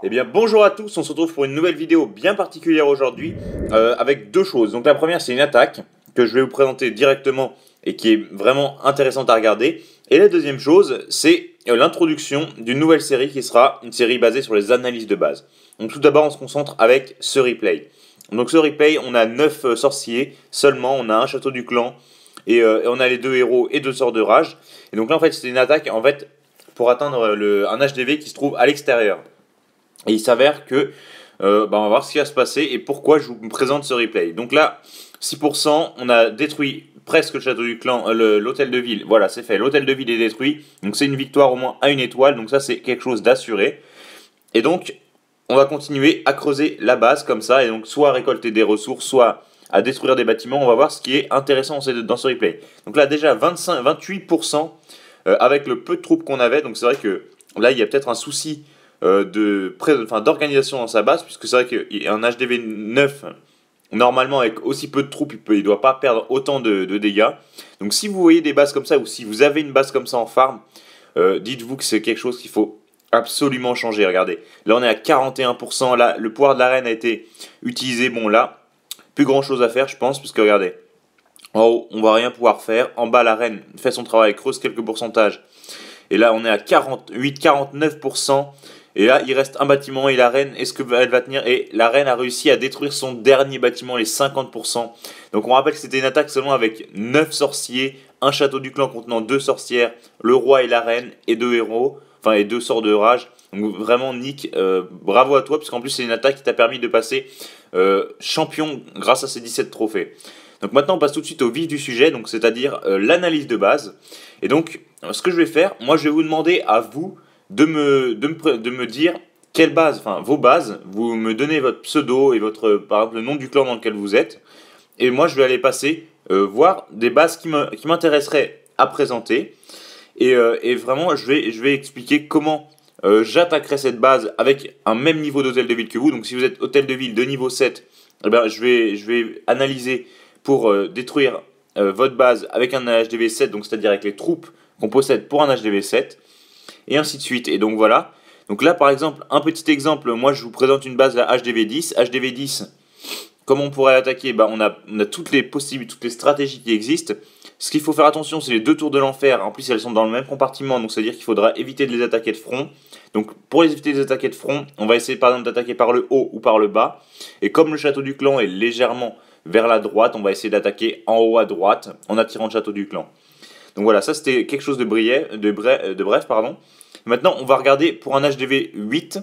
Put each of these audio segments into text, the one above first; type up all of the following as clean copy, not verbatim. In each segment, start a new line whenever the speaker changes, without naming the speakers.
Eh bien bonjour à tous, on se retrouve pour une nouvelle vidéo bien particulière aujourd'hui avec deux choses. Donc la première c'est une attaque que je vais vous présenter directement et qui est vraiment intéressante à regarder. Et la deuxième chose c'est l'introduction d'une nouvelle série qui sera une série basée sur les analyses de base. Donc tout d'abord on se concentre avec ce replay. Donc ce replay on a 9 sorciers seulement, on a un château du clan et on a les deux héros et deux sorts de rage. Et donc là en fait c'est une attaque en fait pour atteindre un HDV qui se trouve à l'extérieur. Et il s'avère que on va voir ce qui va se passer et pourquoi je vous présente ce replay. Donc là, 6%, on a détruit presque le château du clan, l'hôtel de ville. Voilà, c'est fait. L'hôtel de ville est détruit. Donc c'est une victoire au moins à une étoile. Donc ça, c'est quelque chose d'assuré. Et donc, on va continuer à creuser la base comme ça. Et donc, soit à récolter des ressources, soit à détruire des bâtiments. On va voir ce qui est intéressant dans ce replay. Donc là, déjà, 28% avec le peu de troupes qu'on avait. Donc c'est vrai que là, il y a peut-être un souci d'organisation dans sa base, puisque c'est vrai qu'un HDV 9, normalement avec aussi peu de troupes, il ne doit pas perdre autant de dégâts. Donc si vous voyez des bases comme ça, ou si vous avez une base comme ça en farm, dites-vous que c'est quelque chose qu'il faut absolument changer. Regardez, là on est à 41%, là le pouvoir de l'arène a été utilisé, bon là, plus grand chose à faire je pense, puisque regardez, en haut on va rien pouvoir faire, en bas la reine fait son travail, creuse quelques pourcentages, et là on est à 48-49%. Et là, il reste un bâtiment et la reine, est-ce qu'elle va tenir? Et la reine a réussi à détruire son dernier bâtiment, les 50%. Donc on rappelle que c'était une attaque seulement avec 9 sorciers, un château du clan contenant 2 sorcières, le roi et la reine, et 2 héros, enfin et 2 sorts de rage. Donc vraiment Nick, bravo à toi, puisqu'en plus c'est une attaque qui t'a permis de passer champion grâce à ces 17 trophées. Donc maintenant on passe tout de suite au vif du sujet, donc c'est-à-dire l'analyse de base. Et donc ce que je vais faire, moi je vais vous demander à vous de me dire quelle base, enfin vos bases, vous me donnez votre pseudo et votre, par exemple, le nom du clan dans lequel vous êtes, et moi je vais aller passer voir des bases qui m'intéresseraient à présenter, et vraiment je vais expliquer comment j'attaquerai cette base avec un même niveau d'hôtel de ville que vous. Donc si vous êtes hôtel de ville de niveau 7, eh ben, je vais analyser pour détruire votre base avec un HDV 7, donc c'est-à-dire avec les troupes qu'on possède pour un HDV 7 et ainsi de suite. Et donc voilà. Donc là, par exemple, un petit exemple, moi je vous présente une base à HDV10. HDV10, comment on pourrait l'attaquer? On a toutes les possibilités, toutes les stratégies qui existent. Ce qu'il faut faire attention, c'est les deux tours de l'enfer. En plus, elles sont dans le même compartiment, donc c'est-à-dire qu'il faudra éviter de les attaquer de front. Donc pour éviter de les attaquer de front, on va essayer par exemple d'attaquer par le haut ou par le bas. Et comme le château du clan est légèrement vers la droite, on va essayer d'attaquer en haut à droite en attirant le château du clan. Donc voilà, ça c'était quelque chose de bref, pardon. Maintenant, on va regarder pour un HDV 8,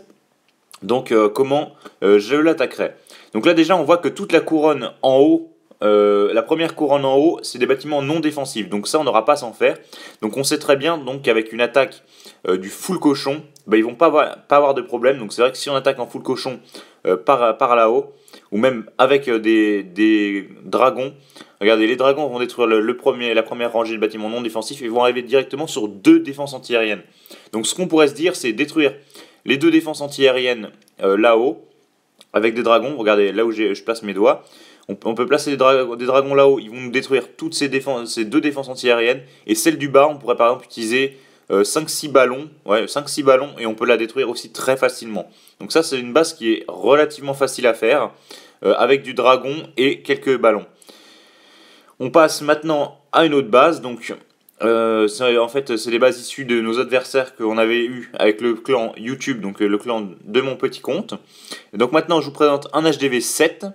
donc comment je l'attaquerai. Donc là déjà, on voit que toute la couronne en haut, la première couronne en haut, c'est des bâtiments non défensifs. Donc ça, on n'aura pas à s'en faire. Donc on sait très bien donc qu'avec une attaque du full cochon, ils vont pas avoir de problème. Donc c'est vrai que si on attaque en full cochon par là-haut, ou même avec des dragons, regardez, les dragons vont détruire la première rangée de bâtiments non défensifs et vont arriver directement sur deux défenses antiaériennes. Donc ce qu'on pourrait se dire, c'est détruire les deux défenses antiaériennes là-haut, avec des dragons. Regardez, là où je place mes doigts, on peut placer des dragons là-haut, ils vont nous détruire toutes ces deux défenses antiaériennes, et celle du bas, on pourrait par exemple utiliser 5-6 ballons, ouais, 5-6 ballons, et on peut la détruire aussi très facilement. Donc ça, c'est une base qui est relativement facile à faire, avec du dragon et quelques ballons. On passe maintenant à une autre base, donc en fait c'est les bases issues de nos adversaires qu'on avait eu avec le clan YouTube, donc le clan de mon petit compte. Et donc maintenant je vous présente un HDV 7.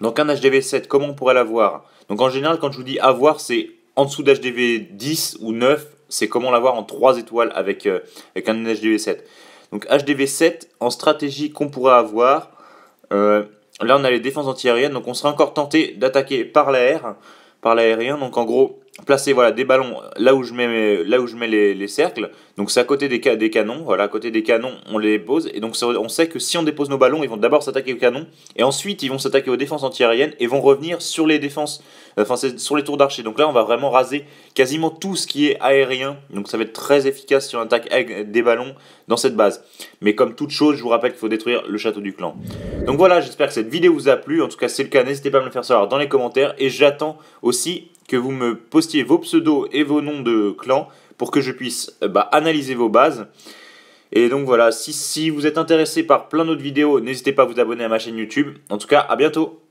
Donc un HDV 7, comment on pourrait l'avoir? Donc en général quand je vous dis avoir, c'est en dessous d'HDV 10 ou 9, c'est comment l'avoir en 3 étoiles avec un HDV 7. Donc HDV 7, en stratégie qu'on pourrait avoir, là on a les défenses antiaériennes, donc on serait encore tenté d'attaquer par l'air, par l'aérien. Donc en gros, placer voilà, des ballons là où je mets les cercles. Donc c'est à côté des canons, voilà, à côté des canons on les pose. Et donc on sait que si on dépose nos ballons, ils vont d'abord s'attaquer aux canons, et ensuite ils vont s'attaquer aux défenses antiaériennes et vont revenir sur les défenses, sur les tours d'archer. Donc là on va vraiment raser quasiment tout ce qui est aérien. Donc ça va être très efficace si on attaque avec des ballons dans cette base. Mais comme toute chose, je vous rappelle qu'il faut détruire le château du clan. Donc voilà, j'espère que cette vidéo vous a plu. En tout cas, si c'est le cas, n'hésitez pas à me le faire savoir dans les commentaires. Et j'attends aussi que vous me postiez vos pseudos et vos noms de clan pour que je puisse analyser vos bases. Et donc voilà, si vous êtes intéressé par plein d'autres vidéos, n'hésitez pas à vous abonner à ma chaîne YouTube. En tout cas, à bientôt.